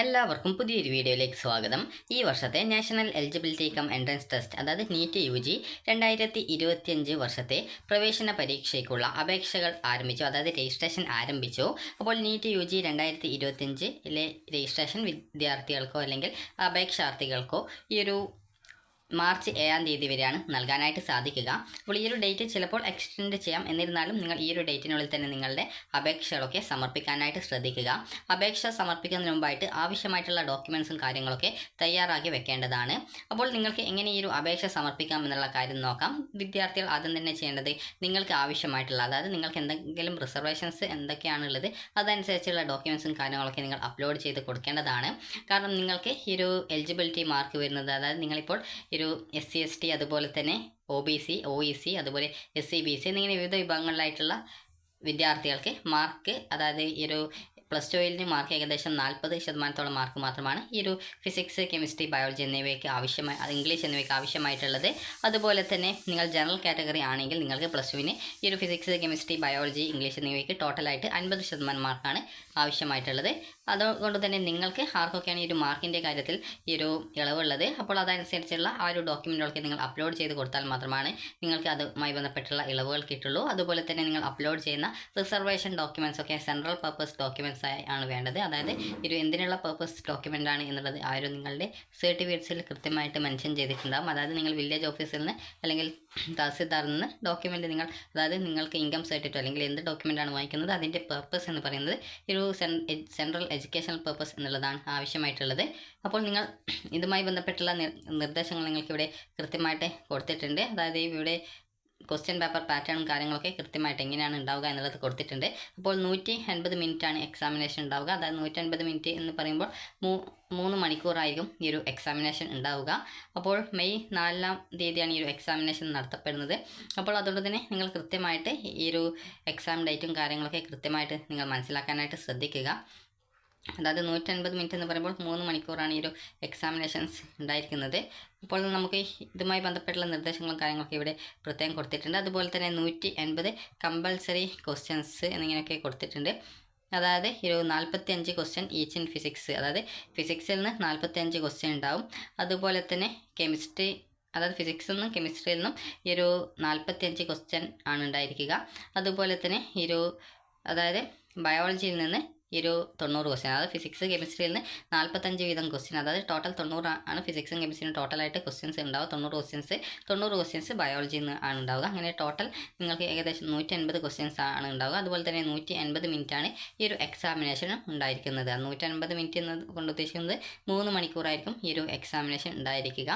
എല്ലാവർക്കും പുതിയൊരു വീഡിയോയിലേക്ക് സ്വാഗതം. ഈ വർഷത്തെ national eligibility come entrance test അതായത് നീറ്റ് UG 2025 വർഷത്തെ പ്രവേശന പരീക്ഷയ്ക്കുള്ള അപേക്ഷകൾ ആരംഭിച്ചു, അതായത് രജിസ്ട്രേഷൻ ആരംഭിച്ചു. അപ്പോൾ നീറ്റ് UG 2025 രജിസ്ട്രേഷൻ വിദ്യാർത്ഥികൾക്കോ അല്ലെങ്കിൽ അപേക്ഷാർത്ഥികൾക്കോ ഈ ഒരു മാർച്ച് 7 വരെയാണ് നൽകാനായിട്ട് സാധിക്കുക. അപ്പോൾ ഈ ഒരു ഡേറ്റ് ചിലപ്പോൾ എക്സ്റ്റെൻഡ് ചെയ്യാം. എന്നിരുന്നാലും നിങ്ങൾ ഈ ഒരു ഡേറ്റിനുള്ളിൽ തന്നെ നിങ്ങളുടെ അപേക്ഷകളൊക്കെ സമർപ്പിക്കാനായിട്ട് ശ്രദ്ധിക്കുക. അപേക്ഷ സമർപ്പിക്കുന്നതിന് മുമ്പായിട്ട് ആവശ്യമായിട്ടുള്ള ഡോക്യുമെൻസും കാര്യങ്ങളൊക്കെ തയ്യാറാക്കി വെക്കേണ്ടതാണ്. അപ്പോൾ നിങ്ങൾക്ക് എങ്ങനെ ഈ ഒരു അപേക്ഷ സമർപ്പിക്കാം എന്നുള്ള കാര്യം നോക്കാം. വിദ്യാർത്ഥികൾ ആദ്യം തന്നെ ചെയ്യേണ്ടത് നിങ്ങൾക്ക് ആവശ്യമായിട്ടുള്ള, അതായത് നിങ്ങൾക്ക് എന്തെങ്കിലും റിസർവേഷൻസ് എന്തൊക്കെയാണുള്ളത് അതനുസരിച്ചുള്ള ഡോക്യുമെൻസും കാര്യങ്ങളൊക്കെ നിങ്ങൾ അപ്ലോഡ് ചെയ്ത് കൊടുക്കേണ്ടതാണ്. കാരണം നിങ്ങൾക്ക് ഈ ഒരു എലിജിബിലിറ്റി മാർക്ക് വരുന്നത്, അതായത് നിങ്ങളിപ്പോൾ ഒരു SC ST അതുപോലെ തന്നെ OBC OEC അതുപോലെ SC BC എന്നിങ്ങനെ വിവിധ വിഭാഗങ്ങളിലായിട്ടുള്ള വിദ്യാർത്ഥികൾക്ക് മാർക്ക്, അതായത് ഈ ഒരു +2 മാർക്ക് ഏകദേശം 40% മാർക്ക് മാത്രമാണ് ഈ ഒരു ഫിസിക്സ്, കെമിസ്ട്രി, ബയോളജി എന്നിവയ്ക്ക് ഇംഗ്ലീഷ് എന്നിവയ്ക്ക് ആവശ്യമായിട്ടുള്ളത്. അതുപോലെ തന്നെ നിങ്ങൾ ജനറൽ കാറ്റഗറി ആണെങ്കിൽ നിങ്ങൾക്ക് +2 ഈ ഒരു ഫിസിക്സ്, കെമിസ്ട്രി, ബയോളജി, ഇംഗ്ലീഷ് എന്നിവയ്ക്ക് ടോട്ടലായിട്ട് 50% മാർക്കാണ് ആവശ്യമായിട്ടുള്ളത്. അതുകൊണ്ട് തന്നെ നിങ്ങൾക്ക് ആർക്കൊക്കെയാണ് ഈ ഒരു മാർക്കിൻ്റെ കാര്യത്തിൽ ഈ ഒരു ഇളവുള്ളത്, അപ്പോൾ അതനുസരിച്ചുള്ള ആ ഒരു ഡോക്യുമെൻറ്റുകളൊക്കെ നിങ്ങൾ അപ്ലോഡ് ചെയ്ത് കൊടുത്താൽ മാത്രമാണ് നിങ്ങൾക്ക് അതുമായി ബന്ധപ്പെട്ടുള്ള ഇളവുകൾ കിട്ടുള്ളൂ. അതുപോലെ തന്നെ നിങ്ങൾ അപ്ലോഡ് ചെയ്യുന്ന റിസർവേഷൻ ഡോക്യുമെൻറ്റ്സ് ഒക്കെ സെൻട്രൽ പർപ്പസ് ഡോക്യുമെൻറ്റ്സ് ആണ് വേണ്ടത്. അതായത് ഒരു എന്തിനുള്ള പർപ്പസ് ഡോക്യുമെൻ്റ് ആണ് എന്നുള്ളത് ആ ഒരു നിങ്ങളുടെ സർട്ടിഫിക്കറ്റ്സിൽ കൃത്യമായിട്ട് മെൻഷൻ ചെയ്തിട്ടുണ്ടാകും. അതായത് നിങ്ങൾ വില്ലേജ് ഓഫീസിൽ നിന്ന് അല്ലെങ്കിൽ തഹസിൽദാറിൽ നിന്ന് ഡോക്യുമെൻ്റ് നിങ്ങൾ, അതായത് നിങ്ങൾക്ക് ഇൻകം സർട്ടിഫിക്കറ്റ് അല്ലെങ്കിൽ എന്ത് ഡോക്യുമെൻ്റാണ് വാങ്ങിക്കുന്നത് അതിൻ്റെ പർപ്പസ് എന്ന് പറയുന്നത് ഒരു സെൻട്രൽ എഡ്യൂക്കേഷണൽ പർപ്പസ് എന്നുള്ളതാണ് ആവശ്യമായിട്ടുള്ളത്. അപ്പോൾ നിങ്ങൾ ഇതുമായി ബന്ധപ്പെട്ടുള്ള നിർദ്ദേശങ്ങൾ നിങ്ങൾക്കിവിടെ കൃത്യമായിട്ട് കൊടുത്തിട്ടുണ്ട്. അതായത് ഇവിടെ ക്വസ്റ്റ്യൻ പേപ്പർ പാറ്റേണും കാര്യങ്ങളൊക്കെ കൃത്യമായിട്ട് എങ്ങനെയാണ് ഉണ്ടാവുക എന്നുള്ളത് കൊടുത്തിട്ടുണ്ട്. അപ്പോൾ 180 മിനിറ്റാണ് എക്സാമിനേഷൻ ഉണ്ടാവുക. അതായത് 180 മിനിറ്റ് എന്ന് പറയുമ്പോൾ 3 മണിക്കൂറായിരിക്കും ഈ ഒരു എക്സാമിനേഷൻ ഉണ്ടാവുക. അപ്പോൾ മെയ് 4 ഈ ഒരു എക്സാമിനേഷൻ നടത്തപ്പെടുന്നത്. അപ്പോൾ അതുകൊണ്ട് തന്നെ നിങ്ങൾ കൃത്യമായിട്ട് ഈ ഒരു എക്സാം ഡേറ്റും കാര്യങ്ങളൊക്കെ കൃത്യമായിട്ട് നിങ്ങൾ മനസ്സിലാക്കാനായിട്ട് ശ്രദ്ധിക്കുക. അതായത് 180 മിനിറ്റ് എന്ന് പറയുമ്പോൾ 3 മണിക്കൂറാണ് ഈ ഒരു എക്സാമിനേഷൻസ് ഉണ്ടായിരിക്കുന്നത്. അപ്പോൾ നമുക്ക് ഇതുമായി ബന്ധപ്പെട്ടുള്ള നിർദ്ദേശങ്ങളും കാര്യങ്ങളൊക്കെ ഇവിടെ പ്രത്യേകം കൊടുത്തിട്ടുണ്ട്. അതുപോലെ തന്നെ 180 കമ്പൽസറി ക്വസ്റ്റ്യൻസ് എന്നിങ്ങനെയൊക്കെ കൊടുത്തിട്ടുണ്ട്. അതായത് ഒരു 45 ക്വസ്റ്റ്യൻ ഈച്ച് ഇൻ ഫിസിക്സ്, അതായത് ഫിസിക്സിൽ നിന്ന് 45 ക്വസ്റ്റ്യൻ ഉണ്ടാവും. അതുപോലെ തന്നെ കെമിസ്ട്രി, അതായത് ഫിസിക്സിൽ നിന്നും കെമിസ്ട്രിയിൽ നിന്നും ഈ ഒരു 45 ക്വസ്റ്റ്യൻ ആണ് ഉണ്ടായിരിക്കുക. അതുപോലെ തന്നെ അതായത് ബയോളജിയിൽ നിന്ന് ഈ ഒരു 90 ക്വസ്റ്റ്യൻ, അതായത് ഫിസിക്സ് കെമിസ്ട്രിയിൽ നിന്ന് 45 വീതം ക്വസ്റ്റ്യൻ, അതായത് ടോട്ടൽ 90 ആണ് ഫിസിക്സും കെമിസ്ട്രിയും ടോട്ടലായിട്ട് ക്വസ്റ്റ്യൻസ് ഉണ്ടാവുക. 90 ക്വസ്റ്റ്യൻസ് ബയോളജിയിൽ നിന്ന് ആണ് ഉണ്ടാവുക. അങ്ങനെ ടോട്ടൽ നിങ്ങൾക്ക് ഏകദേശം 180 ക്വസ്റ്റ്യൻസ് ആണ് ഉണ്ടാവുക. അതുപോലെ തന്നെ 180 മിനിറ്റാണ് ഈ ഒരു എക്സാമിനേഷൻ ഉണ്ടായിരിക്കുന്നത്. 180 മിനിറ്റ് എന്ന് കൊണ്ട് ഉദ്ദേശിക്കുന്നത് 3 മണിക്കൂറായിരിക്കും ഈ ഒരു എക്സാമിനേഷൻ ഉണ്ടായിരിക്കുക.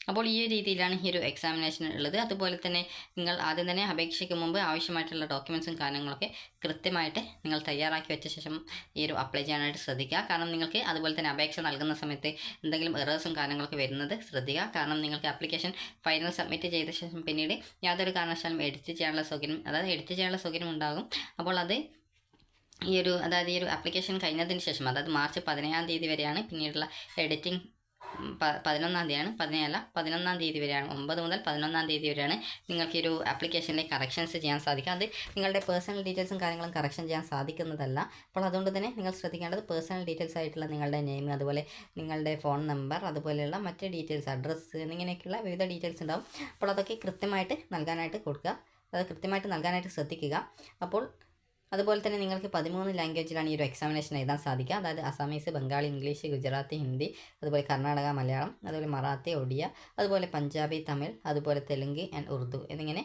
അപ്പോൾ ഈ ഒരു രീതിയിലാണ് ഈ ഒരു എക്സാമിനേഷൻ ഉള്ളത്. അതുപോലെ തന്നെ നിങ്ങൾ ആദ്യം തന്നെ അപേക്ഷയ്ക്ക് മുമ്പ് ആവശ്യമായിട്ടുള്ള ഡോക്യുമെൻസും കാര്യങ്ങളൊക്കെ കൃത്യമായിട്ട് നിങ്ങൾ തയ്യാറാക്കി വെച്ച ശേഷം ഈ ഒരു അപ്ലൈ ചെയ്യാനായിട്ട് ശ്രദ്ധിക്കുക. കാരണം നിങ്ങൾക്ക് അതുപോലെ തന്നെ അപേക്ഷ നൽകുന്ന സമയത്ത് എന്തെങ്കിലും എറേഴ്സും കാര്യങ്ങളൊക്കെ വരുന്നത് ശ്രദ്ധിക്കുക. കാരണം നിങ്ങൾക്ക് ആപ്ലിക്കേഷൻ ഫൈനൽ സബ്മിറ്റ് ചെയ്ത ശേഷം പിന്നീട് യാതൊരു കാരണവശാലും എഡിറ്റ് ചെയ്യാനുള്ള സൗകര്യം ഉണ്ടാകും. അപ്പോൾ അത് അതായത് ഈ ഒരു ആപ്ലിക്കേഷൻ കഴിഞ്ഞതിന് ശേഷം, അതായത് മാർച്ച് 17 വരെയാണ് പിന്നീടുള്ള എഡിറ്റിംഗ്. 11 തീയതി വരെയാണ്, 9 മുതൽ 11 വരെയാണ് നിങ്ങൾക്ക് ഈ ഒരു ആപ്ലിക്കേഷനിലെ കറക്ഷൻസ് ചെയ്യാൻ സാധിക്കുക. അത് നിങ്ങളുടെ പേഴ്സണൽ ഡീറ്റെയിൽസും കാര്യങ്ങളും കറക്ഷൻ ചെയ്യാൻ സാധിക്കുന്നതല്ല. അപ്പോൾ അതുകൊണ്ട് തന്നെ നിങ്ങൾ ശ്രദ്ധിക്കേണ്ടത് പേഴ്സണൽ ഡീറ്റെയിൽസ് ആയിട്ടുള്ള നിങ്ങളുടെ നെയിം, അതുപോലെ നിങ്ങളുടെ ഫോൺ നമ്പർ, അതുപോലെയുള്ള മറ്റ് ഡീറ്റെയിൽസ്, അഡ്രസ്സ് എന്നിങ്ങനെയൊക്കെയുള്ള വിവിധ ഡീറ്റെയിൽസ് ഉണ്ടാവും. അപ്പോൾ അതൊക്കെ കൃത്യമായിട്ട് നൽകാനായിട്ട് കൊടുക്കുക, അത് കൃത്യമായിട്ട് നൽകാനായിട്ട് ശ്രദ്ധിക്കുക. അപ്പോൾ അതുപോലെ തന്നെ നിങ്ങൾക്ക് 13 ലാംഗ്വേജിലാണ് ഈ ഒരു എക്സാമിനേഷൻ എഴുതാൻ സാധിക്കുക. അതായത് അസാമീസ്, ബംഗാളി, ഇംഗ്ലീഷ്, ഗുജറാത്തി, ഹിന്ദി, അതുപോലെ കർണാടക മലയാളം, അതുപോലെ മറാത്തി, ഒഡിയ, അതുപോലെ പഞ്ചാബി, തമിഴ്, അതുപോലെ തെലുങ്ക് ആൻഡ് ഉറുദു എന്നിങ്ങനെ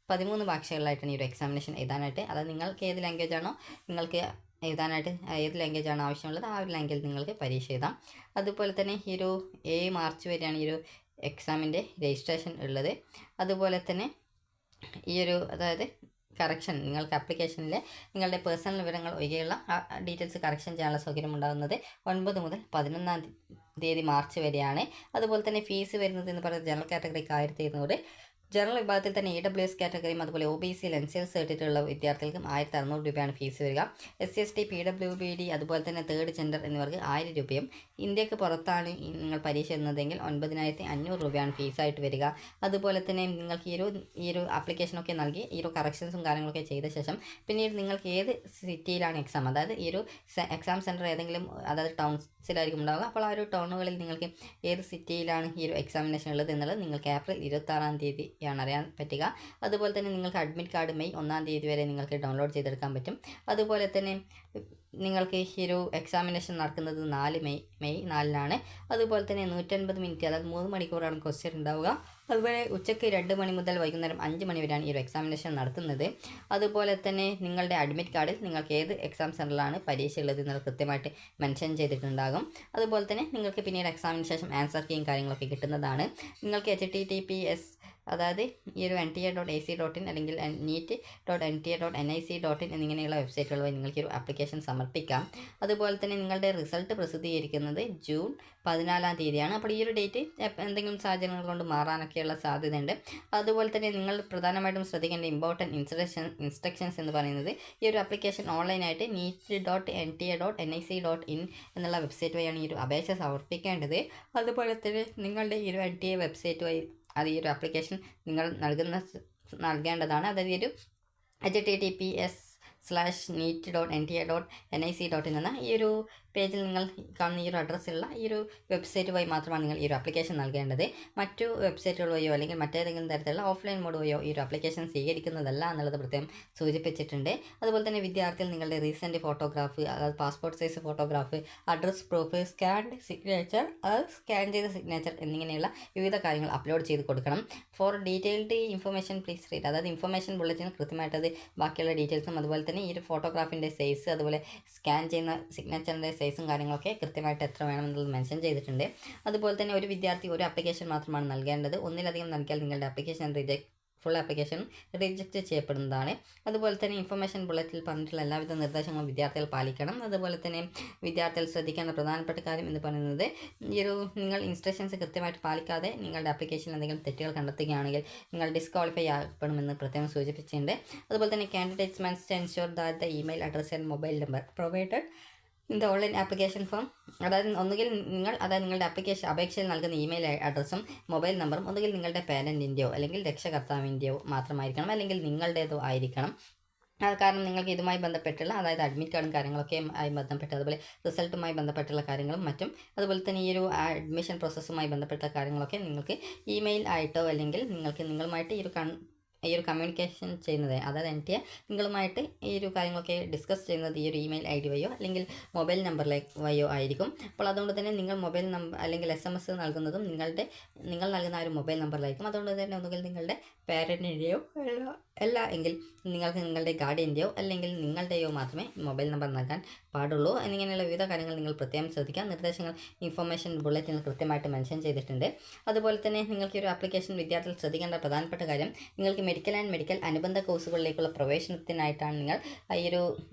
13 ഭാഷകളിലായിട്ടാണ് ഈ ഒരു എക്സാമിനേഷൻ എഴുതാനായിട്ട്. അതായത് നിങ്ങൾക്ക് ഏത് ലാംഗ്വേജാണോ നിങ്ങൾക്ക് എഴുതാനായിട്ട്, ഏത് ലാംഗ്വേജാണോ ആവശ്യമുള്ളത് ആ ഒരു ലാംഗ്വേജിൽ നിങ്ങൾക്ക് പരീക്ഷ എഴുതാം. അതുപോലെ തന്നെ ഈ ഒരു 7 മാർച്ച് വരെയാണ് ഈ ഒരു എക്സാമിൻ്റെ രജിസ്ട്രേഷൻ ഉള്ളത്. അതുപോലെ തന്നെ അതായത് കറക്ഷൻ, നിങ്ങൾക്ക് ആപ്ലിക്കേഷനിലെ നിങ്ങളുടെ പേഴ്സണൽ വിവരങ്ങൾ ഒഴികെയുള്ള ഡീറ്റെയിൽസ് കറക്ഷൻ ചെയ്യാനുള്ള സൗകര്യം ഉണ്ടാകുന്നത് 9 മുതൽ 11 മാർച്ച് വരെയാണ്. അതുപോലെ തന്നെ ഫീസ് വരുന്നത് എന്ന് പറയുന്നത് ജനറൽ കാറ്റഗറിക്ക് 1200, ജനറൽ വിഭാഗത്തിൽ തന്നെ EWS കാറ്റഗറിയും അതുപോലെ OBC NCL സർട്ടിഫിക്കറ്റുള്ള വിദ്യാർത്ഥികൾക്കും 1600 രൂപയാണ് ഫീസ് വരിക. SC/ST PWBD അതുപോലെ തന്നെ തേർഡ് ജെൻഡർ എന്നിവർക്ക് 1000 രൂപയും. ഇന്ത്യക്ക് പുറത്താണ് നിങ്ങൾ പരീക്ഷ എഴുതുന്നതെങ്കിൽ 9500 രൂപയാണ് ഫീസായിട്ട് വരിക. അതുപോലെ തന്നെ നിങ്ങൾക്ക് ഈ ഒരു ആപ്ലിക്കേഷനൊക്കെ നൽകി ഈ ഒരു കറക്ഷൻസും കാര്യങ്ങളൊക്കെ ചെയ്ത ശേഷം പിന്നീട് നിങ്ങൾക്ക് ഏത് സിറ്റിയിലാണ് എക്സാം, അതായത് ഈ ഒരു എക്സാം സെൻറ്റർ ഏതെങ്കിലും അതായത് ടൗൺസിലായിരിക്കും ഉണ്ടാവുക. അപ്പോൾ ആ ഒരു ടൗണുകളിൽ നിങ്ങൾക്ക് ഏത് സിറ്റിയിലാണ് ഈ ഒരു എക്സാമിനേഷൻ ഉള്ളത് എന്നുള്ളത് നിങ്ങൾക്ക് ഏപ്രിൽ 26-ാം തീയതിയാണ് അറിയാൻ പറ്റുക. അതുപോലെ തന്നെ നിങ്ങൾക്ക് അഡ്മിറ്റ് കാർഡ് മെയ് 1-ാം തീയതി വരെ നിങ്ങൾക്ക് ഡൗൺലോഡ് ചെയ്തെടുക്കാൻ പറ്റും. അതുപോലെ തന്നെ നിങ്ങൾക്ക് ഈ ഒരു എക്സാമിനേഷൻ നടക്കുന്നത് മെയ് 4-നാണ്. അതുപോലെ തന്നെ 150 മിനിറ്റ് അതായത് 3 മണിക്കൂറാണ് ക്വസ്റ്റ്യൻ ഉണ്ടാവുക. അതുപോലെ ഉച്ചയ്ക്ക് 2 മണി മുതൽ വൈകുന്നേരം 5 മണി വരെയാണ് ഈ ഒരു എക്സാമിനേഷൻ നടത്തുന്നത്. അതുപോലെ തന്നെ നിങ്ങളുടെ അഡ്മിറ്റ് കാർഡിൽ നിങ്ങൾക്ക് ഏത് എക്സാം സെൻറ്ററിലാണ് പരീക്ഷ ഉള്ളത് എന്നുള്ളത് കൃത്യമായിട്ട് മെൻഷൻ ചെയ്തിട്ടുണ്ടാകും. അതുപോലെ തന്നെ നിങ്ങൾക്ക് പിന്നീട് എക്സാമിന് ശേഷം ആൻസർ കീയും കാര്യങ്ങളൊക്കെ കിട്ടുന്നതാണ്. നിങ്ങൾക്ക് HTTPS അതായത് ഈ ഒരു NTA.ac.in അല്ലെങ്കിൽ NEET.NTA.nic.in എന്നിങ്ങനെയുള്ള വെബ്സൈറ്റുകൾ വഴി നിങ്ങൾക്ക് ഒരു ആപ്ലിക്കേഷൻ സമർപ്പിക്കാം. അതുപോലെ തന്നെ നിങ്ങളുടെ റിസൾട്ട് പ്രസിദ്ധീകരിക്കുന്നത് ജൂൺ 14-ാം തീയതിയാണ്. അപ്പോൾ ഈ ഒരു ഡേറ്റ് എന്തെങ്കിലും സാഹചര്യങ്ങൾ കൊണ്ട് മാറാനൊക്കെയുള്ള സാധ്യതയുണ്ട്. അതുപോലെ തന്നെ നിങ്ങൾ പ്രധാനമായിട്ടും ശ്രദ്ധിക്കേണ്ട ഇമ്പോർട്ടൻറ്റ് ഇൻസ്ട്രക്ഷൻസ് എന്ന് പറയുന്നത് ഈ ഒരു ആപ്ലിക്കേഷൻ ഓൺലൈനായിട്ട് NEET.NTA.nic.in എന്നുള്ള വെബ്സൈറ്റ് വഴിയാണ് ഈ ഒരു അപേക്ഷ സമർപ്പിക്കേണ്ടത്. അതുപോലെ തന്നെ നിങ്ങളുടെ ഈ ഒരു NTA വെബ്സൈറ്റ് വഴി അത് ഈ ഒരു ആപ്ലിക്കേഷൻ നിങ്ങൾ നൽകേണ്ടതാണ്. അതായത് ഒരു https://neet.nta.nic.in എന്ന ഈ ഒരു പേജിൽ നിങ്ങൾ കാണുന്ന ഈ ഒരു അഡ്രസ്സിലുള്ള ഈ ഒരു വെബ്സൈറ്റ് വഴി മാത്രമാണ് നിങ്ങൾ ഈ ഒരു ആപ്ലിക്കേഷൻ നൽകേണ്ടത്. മറ്റു വെബ്സൈറ്റുകൾ വഴിയോ അല്ലെങ്കിൽ മറ്റേതെങ്കിലും തരത്തിലുള്ള ഓഫ്ലൈൻ മോഡ് വഴിയോ ഈ ഒരു ആപ്ലിക്കേഷൻ സ്വീകരിക്കുന്നതല്ല എന്നുള്ളത് പ്രത്യേകം സൂചിപ്പിച്ചിട്ടുണ്ട്. അതുപോലെ തന്നെ വിദ്യാർത്ഥികൾ നിങ്ങളുടെ റീസെൻറ്റ് ഫോട്ടോഗ്രാഫ്, അതായത് passport size photograph, address proof, scanned signature, അതായത് സ്കാൻ ചെയ്ത സിഗ്നേച്ചർ എന്നിങ്ങനെയുള്ള വിവിധ കാര്യങ്ങൾ അപ്ലോഡ് ചെയ്ത് കൊടുക്കണം. For detailed information please read, അതായത് ഇൻഫർമേഷൻ ബുള്ളറ്റിന് കൃത്യമായിട്ട് അത് ബാക്കിയുള്ള ഡീറ്റെയിൽസും അതുപോലെ തന്നെ ഈ ഒരു ഫോട്ടോഗ്രാഫിൻ്റെ സൈസ് അതുപോലെ സ്കാൻ ചെയ്യുന്ന സിഗ്നേച്ചറിൻ്റെ സൈസും കാര്യങ്ങളൊക്കെ കൃത്യമായിട്ട് എത്ര വേണമെന്നുള്ളത് മെൻഷൻ ചെയ്തിട്ടുണ്ട്. അതുപോലെ തന്നെ ഒരു വിദ്യാർത്ഥി ഒരു ആപ്ലിക്കേഷൻ മാത്രമാണ് നൽകേണ്ടത്. ഒന്നിലധികം നൽകിയാൽ നിങ്ങളുടെ ആപ്ലിക്കേഷൻ ഫുൾ ആപ്ലിക്കേഷൻ റിജക്റ്റ് ചെയ്യപ്പെടുന്നതാണ്. അതുപോലെ തന്നെ ഇൻഫർമേഷൻ ബുള്ളറ്റിൽ പറഞ്ഞിട്ടുള്ള എല്ലാവിധ നിർദ്ദേശങ്ങളും വിദ്യാർത്ഥികൾ പാലിക്കണം. അതുപോലെ തന്നെ വിദ്യാർത്ഥികൾ ശ്രദ്ധിക്കേണ്ട പ്രധാനപ്പെട്ട കാര്യം എന്ന് പറയുന്നത് ഈ ഒരു നിങ്ങൾ ഇൻസ്ട്രക്ഷൻസ് കൃത്യമായിട്ട് പാലിക്കാതെ നിങ്ങളുടെ ആപ്ലിക്കേഷനിൽ എന്തെങ്കിലും തെറ്റുകൾ കണ്ടെത്തുകയാണെങ്കിൽ നിങ്ങൾ ഡിസ്ക്വാളിഫൈ ആക്കപ്പെടുമെന്ന് പ്രത്യേകം സൂചിപ്പിച്ചിട്ടുണ്ട്. അതുപോലെ തന്നെ candidates must ensure that the email address and mobile number provided in the online application form, അതായത് ഒന്നുകിൽ നിങ്ങളുടെ അപേക്ഷയിൽ നൽകുന്ന ഇമെയിൽ അഡ്രസ്സും മൊബൈൽ നമ്പറും ഒന്നുകിൽ നിങ്ങളുടെ പേരൻറ്റിൻ്റെയോ അല്ലെങ്കിൽ രക്ഷകർത്താവിൻ്റെയോ മാത്രമായിരിക്കണം, അല്ലെങ്കിൽ നിങ്ങളുടേതോ ആയിരിക്കണം. കാരണം നിങ്ങൾക്ക് ഇതുമായി ബന്ധപ്പെട്ടുള്ള അതായത് അഡ്മിറ്റ് കാർഡും കാര്യങ്ങളൊക്കെ ആയി ബന്ധപ്പെട്ട് അതുപോലെ റിസൾട്ടുമായി ബന്ധപ്പെട്ടുള്ള കാര്യങ്ങളും മറ്റും അതുപോലെ തന്നെ ഈ ഒരു അഡ്മിഷൻ പ്രോസസ്സുമായി ബന്ധപ്പെട്ട കാര്യങ്ങളൊക്കെ നിങ്ങൾക്ക് ഇമെയിൽ ആയിട്ടോ അല്ലെങ്കിൽ നിങ്ങളുമായിട്ട് ഈ ഒരു കമ്മ്യൂണിക്കേഷൻ ചെയ്യുന്നത്, അതായത് NTA നിങ്ങളുമായിട്ട് ഈ ഒരു കാര്യങ്ങളൊക്കെ ഡിസ്കസ് ചെയ്യുന്നത് ഈ ഒരു ഇമെയിൽ ID വഴിയോ അല്ലെങ്കിൽ മൊബൈൽ നമ്പറിലേക്ക് വഴിയോ ആയിരിക്കും. അപ്പോൾ അതുകൊണ്ട് തന്നെ നിങ്ങൾ മൊബൈൽ നമ്പർ അല്ലെങ്കിൽ SMS നൽകുന്നതും നിങ്ങൾ നൽകുന്ന ആ ഒരു മൊബൈൽ നമ്പറിലായിരിക്കും. അതുകൊണ്ട് തന്നെ ഒന്നുകിൽ നിങ്ങളുടെ പേരൻറ്റിൻ്റെയോ അല്ല എങ്കിൽ നിങ്ങൾക്ക് നിങ്ങളുടെ ഗാർഡിയൻ്റെയോ അല്ലെങ്കിൽ നിങ്ങളുടെയോ മാത്രമേ മൊബൈൽ നമ്പർ നൽകാൻ പാടുള്ളൂ. എന്നിങ്ങനെയുള്ള വിവിധ കാര്യങ്ങൾ നിങ്ങൾ പ്രത്യേകം ശ്രദ്ധിക്കാം. നിർദ്ദേശങ്ങൾ ഇൻഫർമേഷൻ ബുള്ളറ്റിനിൽ കൃത്യമായിട്ട് മെൻഷൻ ചെയ്തിട്ടുണ്ട്. അതുപോലെ തന്നെ നിങ്ങൾക്ക് ഈ ഒരു ആപ്ലിക്കേഷൻ വിദ്യാർത്ഥികൾ ശ്രദ്ധിക്കേണ്ട പ്രധാനപ്പെട്ട കാര്യം, നിങ്ങൾക്ക് മെഡിക്കൽ ആൻഡ് മെഡിക്കൽ അനുബന്ധ കോഴ്സുകളിലേക്കുള്ള പ്രവേശനത്തിനായിട്ടാണ് നിങ്ങൾ ഈ ഒരു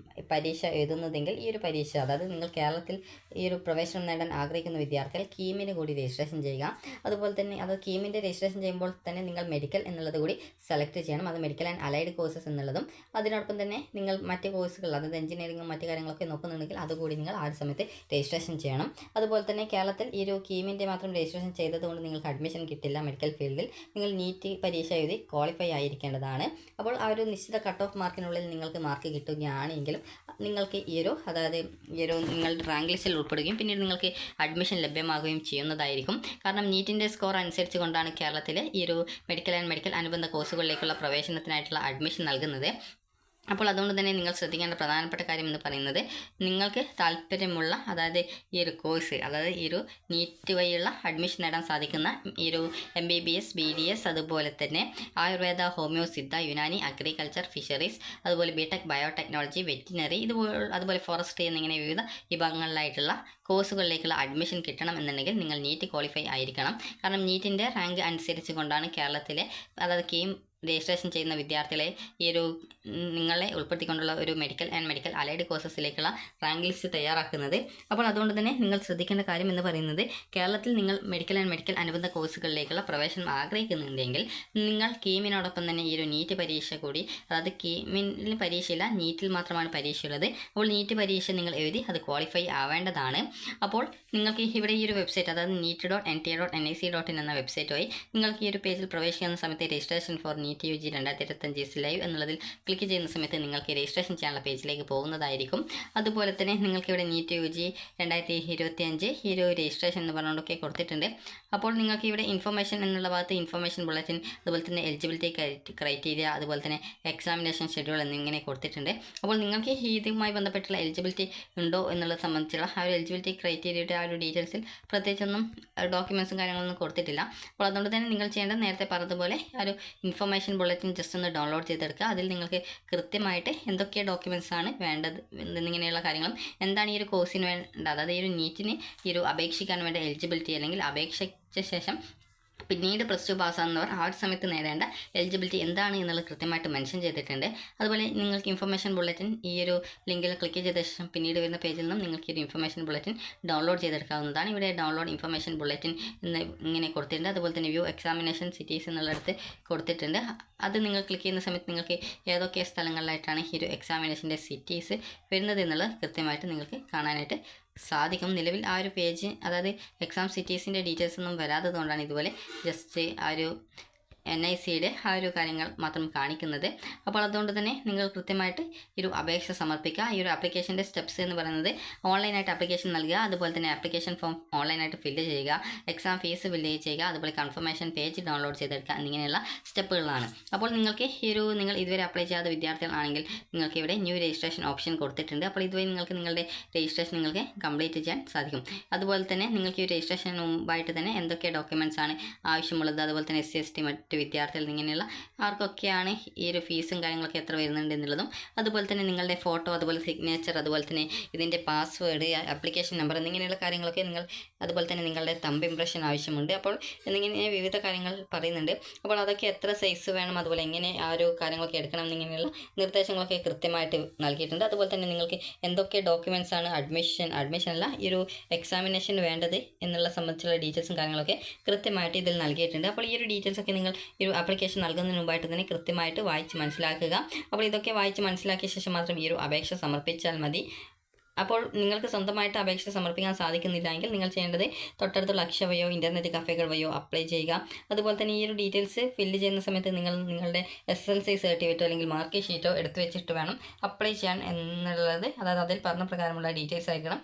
പരീക്ഷ എഴുതുന്നതെങ്കിൽ ഈ ഒരു പരീക്ഷ അതായത് നിങ്ങൾ കേരളത്തിൽ ഈ ഒരു പ്രവേശനം നേടാൻ ആഗ്രഹിക്കുന്ന വിദ്യാർത്ഥികൾ കീമിന് കൂടി രജിസ്ട്രേഷൻ ചെയ്യുക. അതുപോലെ തന്നെ അത് കീമിൻ്റെ രജിസ്ട്രേഷൻ ചെയ്യുമ്പോൾ തന്നെ നിങ്ങൾ മെഡിക്കൽ എന്നുള്ളത് കൂടി സെലക്ട് ചെയ്യണം. അത് മെഡിക്കൽ ആൻഡ് അലൈഡ് കോഴ്സസ് എന്നുള്ളതും അതിനോടൊപ്പം തന്നെ നിങ്ങൾ മറ്റ് കോഴ്സുകൾ അതായത് എഞ്ചിനീയറിംഗും മറ്റു കാര്യങ്ങളൊക്കെ നോക്കുന്നുണ്ടെങ്കിൽ അതുകൂടി നിങ്ങൾ ആ ഒരു സമയത്ത് രജിസ്ട്രേഷൻ ചെയ്യണം. അതുപോലെ തന്നെ കേരളത്തിൽ ഈ ഒരു കീമിൻ്റെ മാത്രം രജിസ്ട്രേഷൻ ചെയ്തതുകൊണ്ട് നിങ്ങൾക്ക് അഡ്മിഷൻ കിട്ടില്ല മെഡിക്കൽ ഫീൽഡിൽ. നിങ്ങൾ നീറ്റ് പരീക്ഷ എഴുതി ക്വാളിഫൈ ആയിരിക്കേണ്ടതാണ്. അപ്പോൾ ആ ഒരു നിശ്ചിത കട്ട് ഓഫ് മാർക്കിനുള്ളിൽ നിങ്ങൾക്ക് മാർക്ക് കിട്ടുകയാണെങ്കിലും നിങ്ങൾക്ക് ഈ ഒരു നിങ്ങളുടെ റാങ്ക് ലിസ്റ്റിൽ ഉൾപ്പെടുകയും പിന്നീട് നിങ്ങൾക്ക് അഡ്മിഷൻ ലഭ്യമാകുകയും ചെയ്യുന്നതായിരിക്കും. കാരണം നീറ്റിൻ്റെ സ്കോർ അനുസരിച്ച് കൊണ്ടാണ് കേരളത്തിൽ ഈ ഒരു മെഡിക്കൽ ആൻഡ് മെഡിക്കൽ അനുബന്ധ കോഴ്സുകളിലേക്കുള്ള പ്രവേശനത്തിനായിട്ടുള്ള അഡ്മിഷൻ നൽകുന്നത്. അപ്പോൾ അതുകൊണ്ട് തന്നെ നിങ്ങൾ ശ്രദ്ധിക്കേണ്ട പ്രധാനപ്പെട്ട കാര്യം എന്ന് പറയുന്നത് നിങ്ങൾക്ക് താല്പര്യമുള്ള അതായത് ഈ ഒരു കോഴ്സ് അതായത് ഈ ഒരു നീറ്റ് വഴിയുള്ള അഡ്മിഷൻ നേടാൻ സാധിക്കുന്ന ഈ ഒരു MBBS BDS അതുപോലെ തന്നെ Ayurveda, homeo, Siddha, Unani, agriculture, fisheries അതുപോലെ BTech ബയോടെക്നോളജി, വെറ്റിനറി അതുപോലെ ഫോറസ്ട്രി എന്നിങ്ങനെ വിവിധ വിഭാഗങ്ങളിലായിട്ടുള്ള കോഴ്സുകളിലേക്കുള്ള അഡ്മിഷൻ കിട്ടണം എന്നുണ്ടെങ്കിൽ നിങ്ങൾ നീറ്റ് ക്വാളിഫൈ ആയിരിക്കണം. കാരണം നീറ്റിൻ്റെ റാങ്ക് അനുസരിച്ച് കൊണ്ടാണ് കേരളത്തിലെ അതായത് കീം രജിസ്ട്രേഷൻ ചെയ്യുന്ന വിദ്യാർത്ഥികളെ ഈ ഒരു നിങ്ങളെ ഉൾപ്പെടുത്തിക്കൊണ്ടുള്ള ഒരു മെഡിക്കൽ ആൻഡ് മെഡിക്കൽ അലൈഡ് കോഴ്സസിലേക്കുള്ള റാങ്ക് ലിസ്റ്റ് തയ്യാറാക്കുന്നത്. അപ്പോൾ അതുകൊണ്ട് തന്നെ നിങ്ങൾ ശ്രദ്ധിക്കേണ്ട കാര്യം എന്ന് പറയുന്നത്, കേരളത്തിൽ നിങ്ങൾ മെഡിക്കൽ ആൻഡ് മെഡിക്കൽ അനുബന്ധ കോഴ്സുകളിലേക്കുള്ള പ്രവേശനം ആഗ്രഹിക്കുന്നുണ്ടെങ്കിൽ നിങ്ങൾ കീമിനോടൊപ്പം തന്നെ ഈ ഒരു നീറ്റ് പരീക്ഷ കൂടി, അതായത് കീമിന് പരീക്ഷയില്ല, നീറ്റിൽ മാത്രമാണ് പരീക്ഷയുള്ളത്. അപ്പോൾ നീറ്റ് പരീക്ഷ നിങ്ങൾ എഴുതി അത് ക്വാളിഫൈ ആവേണ്ടതാണ്. അപ്പോൾ നിങ്ങൾക്ക് ഇവിടെ ഈ ഒരു വെബ്സൈറ്റ്, അതായത് neet.nta.nic.in എന്ന വെബ്സൈറ്റ് വഴി നിങ്ങൾക്ക് ഈ ഒരു പേജിൽ പ്രവേശിക്കുന്ന സമയത്ത് registration for NEET UG 2025 live എന്നുള്ളതിൽ ക്ലിക്ക് ചെയ്യുന്ന സമയത്ത് നിങ്ങൾക്ക് രജിസ്ട്രേഷൻ ചെയ്യാനുള്ള പേജിലേക്ക് പോകുന്നതായിരിക്കും. അതുപോലെ തന്നെ നിങ്ങൾക്ക് ഇവിടെ നീറ്റ് UG 2025 ഈ ഒരു രജിസ്ട്രേഷൻ എന്ന് പറഞ്ഞുകൊണ്ടൊക്കെ കൊടുത്തിട്ടുണ്ട്. അപ്പോൾ നിങ്ങൾക്ക് ഇവിടെ ഇൻഫർമേഷൻ എന്നുള്ള ഭാഗത്ത് ഇൻഫർമേഷൻ ബുള്ളറ്റിൻ, അതുപോലെ തന്നെ എലിജിബിലിറ്റി ക്രൈറ്റീരിയ, അതുപോലെ തന്നെ എക്സാമിനേഷൻ ഷെഡ്യൂൾ എന്നിങ്ങനെ കൊടുത്തിട്ടുണ്ട്. അപ്പോൾ നിങ്ങൾക്ക് ഇതുമായി ബന്ധപ്പെട്ടുള്ള എലിജിബിലിറ്റി ഉണ്ടോ എന്നുള്ളത് സംബന്ധിച്ചുള്ള ആ ഒരു എലിജിബിലിറ്റി ക്രൈറ്റീരിയയുടെ ആ ഒരു ഡീറ്റെയിൽസിൽ പ്രത്യേകിച്ചൊന്നും ഡോക്യുമെൻറ്റ്സും കാര്യങ്ങളൊന്നും കൊടുത്തിട്ടില്ല. അപ്പോൾ അതുകൊണ്ട് തന്നെ നിങ്ങൾ ചെയ്യേണ്ടത് നേരത്തെ പറഞ്ഞതുപോലെ ആ ഒരു ഇൻഫർമേഷൻ ബുള്ളറ്റിൻ ജസ്റ്റ് ഒന്ന് ഡൗൺലോഡ് ചെയ്തെടുക്കുക. അതിൽ നിങ്ങൾക്ക് കൃത്യമായിട്ട് എന്തൊക്കെ ഡോക്യുമെൻറ്റ്സ് ആണ് വേണ്ടത് എന്നിങ്ങനെയുള്ള കാര്യങ്ങളും, എന്താണ് ഈ ഒരു കോഴ്സിന് വേണ്ട, അതായത് ഈ ഒരു നീറ്റിന് ഈ ഒരു അപേക്ഷിക്കാൻ വേണ്ട എലിജിബിലിറ്റി, അല്ലെങ്കിൽ അപേക്ഷിച്ച ശേഷം പിന്നീട് +2 പാസ്സാകുന്നവർ ആ ഒരു സമയത്ത് നേടേണ്ട എലിജിബിലിറ്റി എന്താണ് എന്നുള്ളത് കൃത്യമായിട്ട് മെൻഷൻ ചെയ്തിട്ടുണ്ട്. അതുപോലെ നിങ്ങൾക്ക് ഇൻഫർമേഷൻ ബുള്ളറ്റിൻ ഈ ഒരു ലിങ്കിൽ ക്ലിക്ക് ചെയ്ത ശേഷം പിന്നീട് വരുന്ന പേജിൽ നിന്നും നിങ്ങൾക്ക് ഈ ഒരു ഇൻഫർമേഷൻ ബുള്ളറ്റിൻ ഡൗൺലോഡ് ചെയ്തെടുക്കാവുന്നതാണ്. ഇവിടെ ഡൗൺലോഡ് ഇൻഫർമേഷൻ ബുള്ളറ്റിൻ എന്ന് ഇങ്ങനെ കൊടുത്തിട്ടുണ്ട്. അതുപോലെ തന്നെ വ്യൂ എക്സാമിനേഷൻ സിറ്റീസ് എന്നുള്ളിടത്ത് കൊടുത്തിട്ടുണ്ട്. അത് നിങ്ങൾ ക്ലിക്ക് ചെയ്യുന്ന സമയത്ത് നിങ്ങൾക്ക് ഏതൊക്കെ സ്ഥലങ്ങളിലായിട്ടാണ് ഈ ഒരു എക്സാമിനേഷൻ്റെ സിറ്റീസ് വരുന്നത് എന്നുള്ളത് കൃത്യമായിട്ട് നിങ്ങൾക്ക് കാണാനായിട്ട് സാധിക്കും. നിലവിൽ ആ ഒരു പേജ്, അതായത് എക്സാം സിറ്റീസിൻ്റെ ഡീറ്റെയിൽസ് ഒന്നും വരാത്തത് കൊണ്ടാണ് ഇതുപോലെ ജസ്റ്റ് ആ ഒരു NICയുടെ ആ ഒരു കാര്യങ്ങൾ മാത്രം കാണിക്കുന്നത്. അപ്പോൾ അതുകൊണ്ട് തന്നെ നിങ്ങൾ കൃത്യമായിട്ട് ഈ ഒരു അപേക്ഷ സമർപ്പിക്കുക. ഈ ഒരു ആപ്ലിക്കേഷൻ്റെ സ്റ്റെപ്സ് എന്ന് പറയുന്നത്, ഓൺലൈനായിട്ട് ആപ്ലിക്കേഷൻ നൽകുക, അതുപോലെ തന്നെ ആപ്ലിക്കേഷൻ ഫോം ഓൺലൈനായിട്ട് ഫില്ല് ചെയ്യുക, എക്സാം ഫീസ് ഫില്ല് ചെയ്യുക, അതുപോലെ കൺഫർമേഷൻ പേജ് ഡൗൺലോഡ് ചെയ്തെടുക്കുക എന്നിങ്ങനെയുള്ള സ്റ്റെപ്പുകളാണ്. അപ്പോൾ നിങ്ങൾക്ക് നിങ്ങൾ ഇതുവരെ അപ്ലൈ ചെയ്യാത്ത വിദ്യാർത്ഥികളാണെങ്കിൽ നിങ്ങൾക്ക് ഇവിടെ ന്യൂ രജിസ്ട്രേഷൻ ഓപ്ഷൻ കൊടുത്തിട്ടുണ്ട്. അപ്പോൾ ഇതുവഴി നിങ്ങൾക്ക് നിങ്ങളുടെ രജിസ്ട്രേഷൻ നിങ്ങൾക്ക് കംപ്ലീറ്റ് ചെയ്യാൻ സാധിക്കും. അതുപോലെ തന്നെ നിങ്ങൾക്ക് ഈ രജിസ്ട്രേഷന് മുമ്പായിട്ട് തന്നെ എന്തൊക്കെ ഡോക്യുമെൻറ്റ്സ് ആണ് ആവശ്യമുള്ളത്, അതുപോലെ തന്നെ SC ST മറ്റ് വിദ്യാർത്ഥികൾ ഇങ്ങനെയുള്ള ആർക്കൊക്കെയാണ് ഈ ഒരു ഫീസും കാര്യങ്ങളൊക്കെ എത്ര വരുന്നുണ്ട് എന്നുള്ളതും, അതുപോലെ തന്നെ നിങ്ങളുടെ ഫോട്ടോ, അതുപോലെ സിഗ്നേച്ചർ, അതുപോലെ തന്നെ ഇതിൻ്റെ പാസ്വേഡ്, ആപ്ലിക്കേഷൻ നമ്പർ എന്നിങ്ങനെയുള്ള കാര്യങ്ങളൊക്കെ അതുപോലെ തന്നെ നിങ്ങളുടെ തമ്പ് ഇംപ്രഷൻ ആവശ്യമുണ്ട്. അപ്പോൾ എന്നിങ്ങനെ വിവിധ കാര്യങ്ങൾ പറയുന്നുണ്ട്. അപ്പോൾ അതൊക്കെ എത്ര സൈസ് വേണം, അതുപോലെ എങ്ങനെ ആ ഒരു കാര്യങ്ങളൊക്കെ എടുക്കണം എന്നിങ്ങനെയുള്ള നിർദ്ദേശങ്ങളൊക്കെ കൃത്യമായിട്ട് നൽകിയിട്ടുണ്ട്. അതുപോലെ തന്നെ നിങ്ങൾക്ക് എന്തൊക്കെ ഡോക്യുമെൻറ്റ്സ് ആണ് അഡ്മിഷൻ അല്ല ഈ ഒരു എക്സാമിനേഷൻ വേണ്ടത് എന്നുള്ള സംബന്ധിച്ചുള്ള ഡീറ്റെയിൽസും കാര്യങ്ങളൊക്കെ കൃത്യമായിട്ട് ഇതിൽ നൽകിയിട്ടുണ്ട്. അപ്പോൾ ഈ ഒരു ഡീറ്റെയിൽസ് ഒക്കെ നിങ്ങൾ ഈ ഒരു ആപ്ലിക്കേഷൻ നൽകുന്നതിന് മുമ്പായിട്ട് തന്നെ കൃത്യമായിട്ട് വായിച്ച് മനസ്സിലാക്കുക. അപ്പോൾ ഇതൊക്കെ വായിച്ച് മനസ്സിലാക്കിയ ശേഷം മാത്രം ഈ ഒരു അപേക്ഷ സമർപ്പിച്ചാൽ മതി. അപ്പോൾ നിങ്ങൾക്ക് സ്വന്തമായിട്ട് അപേക്ഷ സമർപ്പിക്കാൻ സാധിക്കുന്നില്ല എങ്കിൽ നിങ്ങൾ ചെയ്യേണ്ടത് തൊട്ടടുത്തുള്ള അക്ഷയ വഴിയോ ഇൻ്റർനെറ്റ് കഫേകൾ വഴിയോ അപ്ലൈ ചെയ്യുക. അതുപോലെ തന്നെ ഈ ഒരു ഡീറ്റെയിൽസ് ഫില്ല് ചെയ്യുന്ന സമയത്ത് നിങ്ങളുടെ SSLC സർട്ടിഫിക്കറ്റോ അല്ലെങ്കിൽ മാർക്ക് ഷീറ്റോ എടുത്തു വെച്ചിട്ട് വേണം അപ്ലൈ ചെയ്യാൻ എന്നുള്ളത്. അതായത് അതിൽ പറഞ്ഞ പ്രകാരമുള്ള ഡീറ്റെയിൽസ് ആയിരിക്കണം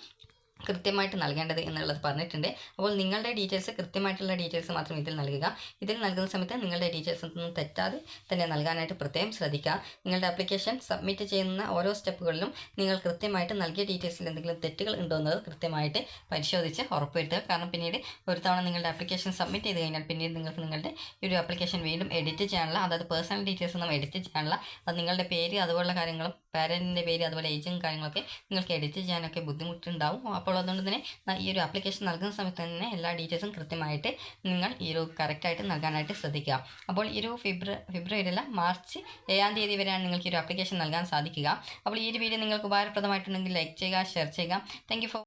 കൃത്യമായിട്ട് നൽകേണ്ടത് എന്നുള്ളത് പറഞ്ഞിട്ടുണ്ട്. അപ്പോൾ നിങ്ങളുടെ ഡീറ്റെയിൽസ്, കൃത്യമായിട്ടുള്ള ഡീറ്റെയിൽസ് മാത്രം ഇതിൽ നൽകുക. ഇതിൽ നൽകുന്ന സമയത്ത് നിങ്ങളുടെ ഡീറ്റെയിൽസ് ഒന്നും തെറ്റാതെ തന്നെ നൽകാനായിട്ട് പ്രത്യേകം ശ്രദ്ധിക്കുക. നിങ്ങളുടെ ആപ്ലിക്കേഷൻ സബ്മിറ്റ് ചെയ്യുന്ന ഓരോ സ്റ്റെപ്പുകളിലും നിങ്ങൾ കൃത്യമായിട്ട് നൽകിയ ഡീറ്റെയിൽസിൽ എന്തെങ്കിലും തെറ്റുകൾ ഉണ്ടോ എന്നത് കൃത്യമായിട്ട് പരിശോധിച്ച് ഉറപ്പുവരുത്തുക. കാരണം പിന്നീട് ഒരു തവണ നിങ്ങളുടെ ആപ്ലിക്കേഷൻ സബ്മിറ്റ് ചെയ്ത് കഴിഞ്ഞാൽ പിന്നീട് നിങ്ങൾക്ക് നിങ്ങളുടെ ഈ ഒരു ആപ്ലിക്കേഷൻ വീണ്ടും എഡിറ്റ് ചെയ്യാനുള്ള, അതായത് പേഴ്സണൽ ഡീറ്റെയിൽസ് ഒന്നും എഡിറ്റ് ചെയ്യാനുള്ള, അത് നിങ്ങളുടെ പേര്, അതുപോലുള്ള കാര്യങ്ങളും പാരൻറ്റിൻ്റെ പേര്, അതുപോലെ ഏജും കാര്യങ്ങളൊക്കെ നിങ്ങൾക്ക് എഡിറ്റ് ചെയ്യാനൊക്കെ ബുദ്ധിമുട്ടുണ്ടാവും. അപ്പോൾ അതുകൊണ്ട് തന്നെ ഈ ഒരു ആപ്ലിക്കേഷൻ നൽകുന്ന സമയത്ത് തന്നെ എല്ലാ ഡീറ്റെയിൽസും കൃത്യമായിട്ട് നിങ്ങൾ ഈ ഒരു കറക്റ്റായിട്ട് നൽകാനായിട്ട് ശ്രദ്ധിക്കുക. അപ്പോൾ ഈ ഒരു ഫെബ്രുവരിയിലെ മാർച്ച് 7-ാം തീയതി വരെയാണ് നിങ്ങൾക്ക് ഈ ഒരു ആപ്ലിക്കേഷൻ നൽകാൻ സാധിക്കുക. അപ്പോൾ ഈ ഒരു വീഡിയോ നിങ്ങൾക്ക് ഉപകാരപ്രദമായിട്ടുണ്ടെങ്കിൽ ലൈക്ക് ചെയ്യുക, ഷെയർ ചെയ്യുക. Thank you for